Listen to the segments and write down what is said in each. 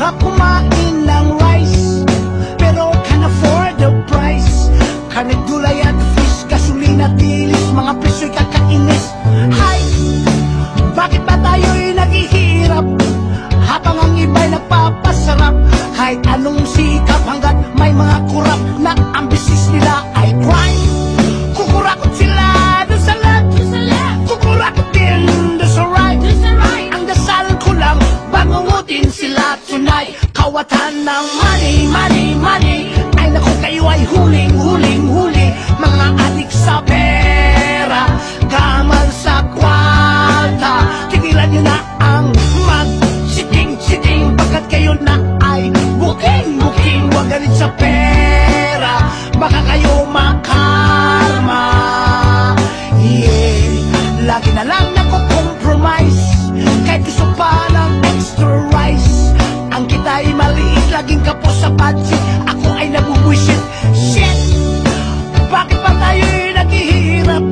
sarap kumain ng rice, pero can afford the price. Karne, gulay at fish, gasolina, tilis, mga presyo'y kakainis. Hay, bakit ba tayo'y naghihirap habang ang iba'y nagpapasarap? Kahit anong sikap hanggat may mga kurap na ang bisis nila ay crime. Kukurakot sila doon sa left, kukurakot din doon sa right. Ang dasal ko lang, bangungutin sila tonight. Kawatan ng money, money, money. Ay naku, kayo ay huling, huling, huli. Mga adik sa pera, gamal sa kwarta. Tigilan nyo na ang mag-siting-siting, pagkat kayo na ay booking-booking. Huwag galit sa pera, baka kayo makarma. Yeah, lagi na lang nako-compromise, kahit gusto pa ng extra rice. Ang kita'y maliit, laging kapos sa budget. Ako ay nabubwisit. Shit! Bakit pa tayo'y naghihirap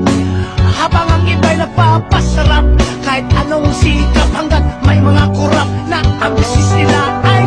habang ang iba'y nagpapasarap? Kahit anong sikap hanggat may mga kurap na ang bisis nila ay